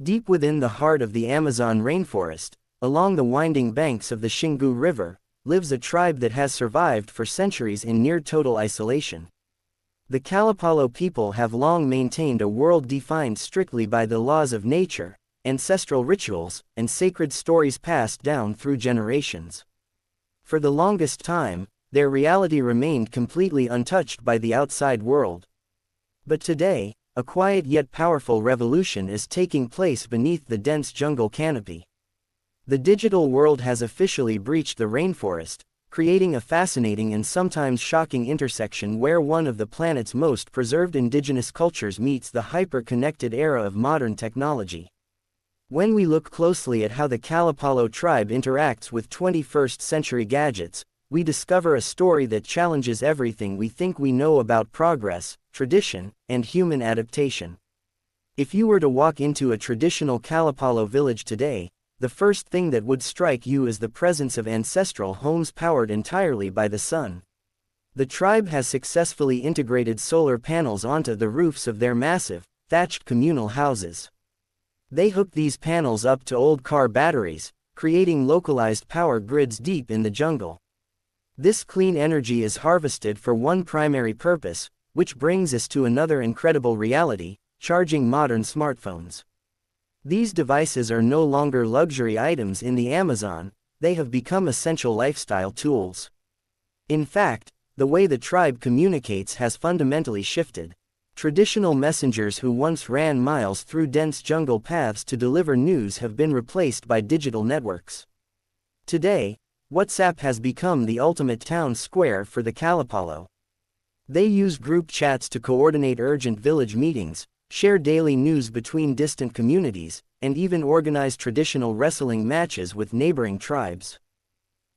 Deep within the heart of the Amazon rainforest, along the winding banks of the Xingu River, lives a tribe that has survived for centuries in near-total isolation. The Kalapalo people have long maintained a world defined strictly by the laws of nature, ancestral rituals, and sacred stories passed down through generations. For the longest time, their reality remained completely untouched by the outside world. But today, a quiet yet powerful revolution is taking place beneath the dense jungle canopy. The digital world has officially breached the rainforest, creating a fascinating and sometimes shocking intersection where one of the planet's most preserved indigenous cultures meets the hyper-connected era of modern technology. When we look closely at how the Kalapalo tribe interacts with 21st-century gadgets, we discover a story that challenges everything we think we know about progress, tradition, and human adaptation. If you were to walk into a traditional Kalapalo village today, the first thing that would strike you is the presence of ancestral homes powered entirely by the sun. The tribe has successfully integrated solar panels onto the roofs of their massive, thatched communal houses. They hook these panels up to old car batteries, creating localized power grids deep in the jungle. This clean energy is harvested for one primary purpose, which brings us to another incredible reality: charging modern smartphones. These devices are no longer luxury items in the Amazon, they have become essential lifestyle tools. In fact, the way the tribe communicates has fundamentally shifted. Traditional messengers who once ran miles through dense jungle paths to deliver news have been replaced by digital networks. Today, WhatsApp has become the ultimate town square for the Kalapalo. They use group chats to coordinate urgent village meetings, share daily news between distant communities, and even organize traditional wrestling matches with neighboring tribes.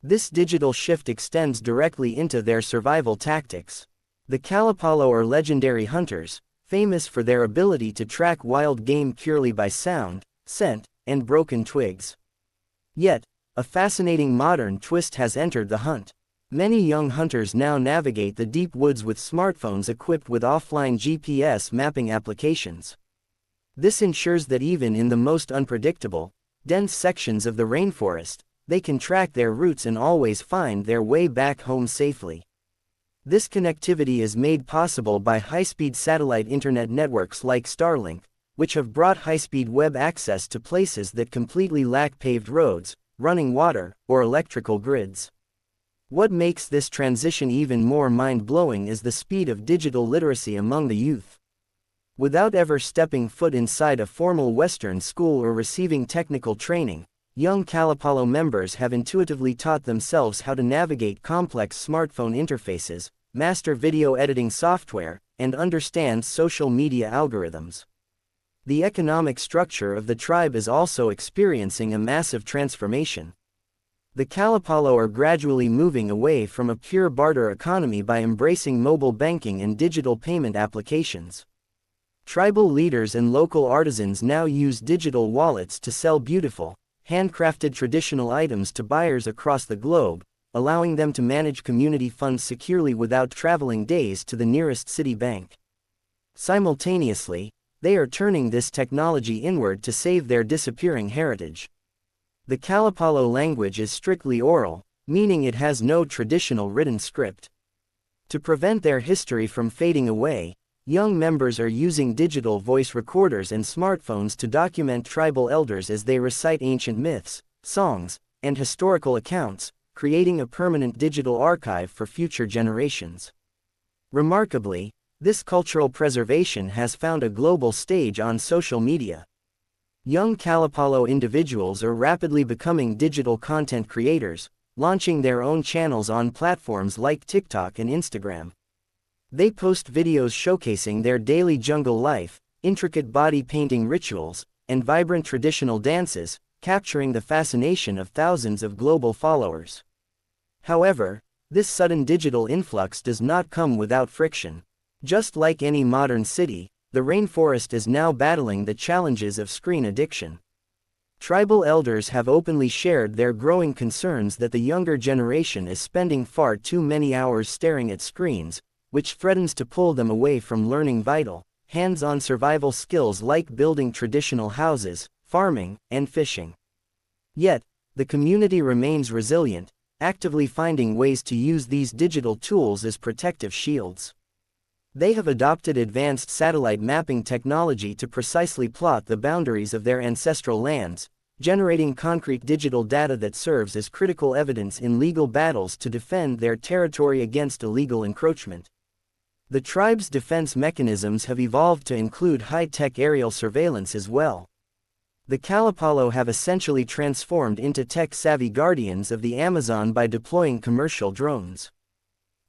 This digital shift extends directly into their survival tactics. The Kalapalo are legendary hunters, famous for their ability to track wild game purely by sound, scent, and broken twigs. Yet, a fascinating modern twist has entered the hunt. Many young hunters now navigate the deep woods with smartphones equipped with offline GPS mapping applications. This ensures that even in the most unpredictable, dense sections of the rainforest, they can track their routes and always find their way back home safely. This connectivity is made possible by high-speed satellite internet networks like Starlink, which have brought high-speed web access to places that completely lack paved roads, running water, or electrical grids. What makes this transition even more mind-blowing is the speed of digital literacy among the youth. Without ever stepping foot inside a formal Western school or receiving technical training, young Kalapalo members have intuitively taught themselves how to navigate complex smartphone interfaces, master video editing software, and understand social media algorithms. The economic structure of the tribe is also experiencing a massive transformation. The Kalapalo are gradually moving away from a pure barter economy by embracing mobile banking and digital payment applications. Tribal leaders and local artisans now use digital wallets to sell beautiful, handcrafted traditional items to buyers across the globe, allowing them to manage community funds securely without traveling days to the nearest city bank. Simultaneously, they are turning this technology inward to save their disappearing heritage. The Kalapalo language is strictly oral, meaning it has no traditional written script. To prevent their history from fading away, young members are using digital voice recorders and smartphones to document tribal elders as they recite ancient myths, songs, and historical accounts, creating a permanent digital archive for future generations. Remarkably, this cultural preservation has found a global stage on social media. Young Kalapalo individuals are rapidly becoming digital content creators, launching their own channels on platforms like TikTok and Instagram. They post videos showcasing their daily jungle life, intricate body painting rituals, and vibrant traditional dances, capturing the fascination of thousands of global followers. However, this sudden digital influx does not come without friction. Just like any modern city, the rainforest is now battling the challenges of screen addiction. Tribal elders have openly shared their growing concerns that the younger generation is spending far too many hours staring at screens, which threatens to pull them away from learning vital, hands-on survival skills like building traditional houses, farming, and fishing. Yet, the community remains resilient, actively finding ways to use these digital tools as protective shields. They have adopted advanced satellite mapping technology to precisely plot the boundaries of their ancestral lands, generating concrete digital data that serves as critical evidence in legal battles to defend their territory against illegal encroachment. The tribe's defense mechanisms have evolved to include high-tech aerial surveillance as well. The Kalapalo have essentially transformed into tech-savvy guardians of the Amazon by deploying commercial drones.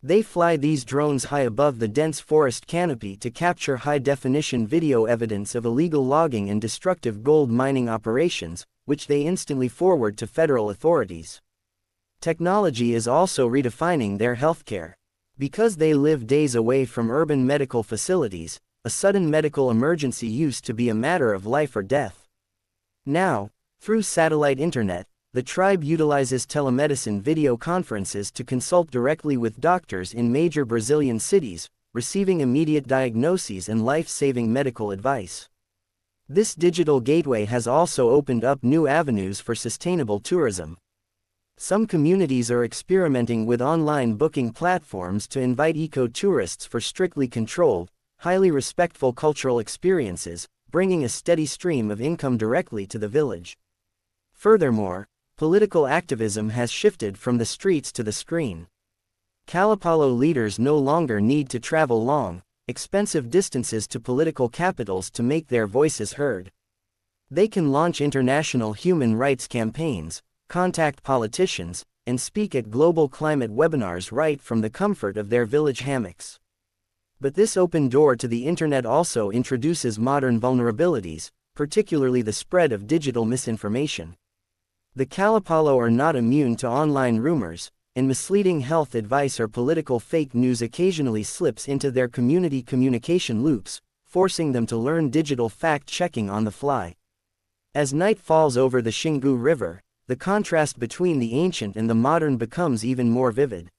They fly these drones high above the dense forest canopy to capture high-definition video evidence of illegal logging and destructive gold mining operations, which they instantly forward to federal authorities. Technology is also redefining their healthcare. Because they live days away from urban medical facilities, a sudden medical emergency used to be a matter of life or death. Now, through satellite internet, the tribe utilizes telemedicine video conferences to consult directly with doctors in major Brazilian cities, receiving immediate diagnoses and life-saving medical advice. This digital gateway has also opened up new avenues for sustainable tourism. Some communities are experimenting with online booking platforms to invite eco-tourists for strictly controlled, highly respectful cultural experiences, bringing a steady stream of income directly to the village. Furthermore, political activism has shifted from the streets to the screen. Kalapalo leaders no longer need to travel long, expensive distances to political capitals to make their voices heard. They can launch international human rights campaigns, contact politicians, and speak at global climate webinars right from the comfort of their village hammocks. But this open door to the internet also introduces modern vulnerabilities, particularly the spread of digital misinformation. The Kalapalo are not immune to online rumors, and misleading health advice or political fake news occasionally slips into their community communication loops, forcing them to learn digital fact-checking on the fly. As night falls over the Xingu River, the contrast between the ancient and the modern becomes even more vivid.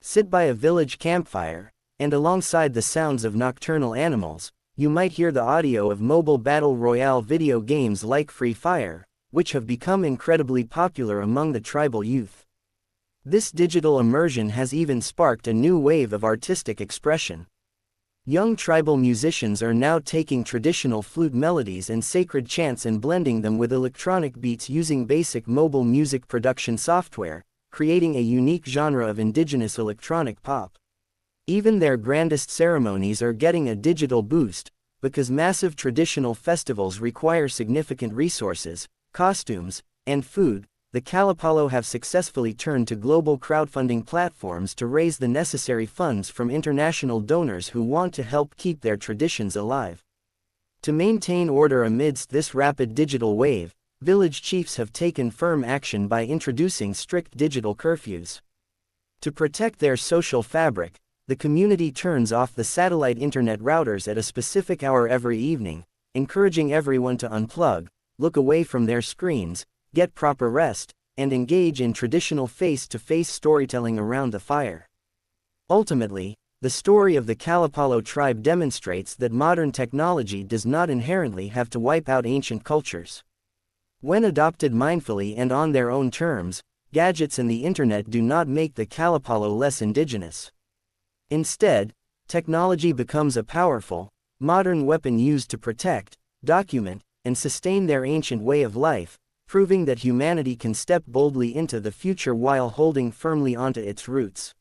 Sit by a village campfire, and alongside the sounds of nocturnal animals, you might hear the audio of mobile battle royale video games like Free Fire, which have become incredibly popular among the tribal youth. This digital immersion has even sparked a new wave of artistic expression. Young tribal musicians are now taking traditional flute melodies and sacred chants and blending them with electronic beats using basic mobile music production software, creating a unique genre of indigenous electronic pop. Even their grandest ceremonies are getting a digital boost, because massive traditional festivals require significant resources, costumes, and food. The Kalapalo have successfully turned to global crowdfunding platforms to raise the necessary funds from international donors who want to help keep their traditions alive. To maintain order amidst this rapid digital wave, village chiefs have taken firm action by introducing strict digital curfews. To protect their social fabric, the community turns off the satellite internet routers at a specific hour every evening, encouraging everyone to unplug, look away from their screens, get proper rest, and engage in traditional face-to-face storytelling around the fire. Ultimately, the story of the Kalapalo tribe demonstrates that modern technology does not inherently have to wipe out ancient cultures. When adopted mindfully and on their own terms, gadgets and the internet do not make the Kalapalo less indigenous. Instead, technology becomes a powerful, modern weapon used to protect, document, and sustain their ancient way of life, proving that humanity can step boldly into the future while holding firmly onto its roots.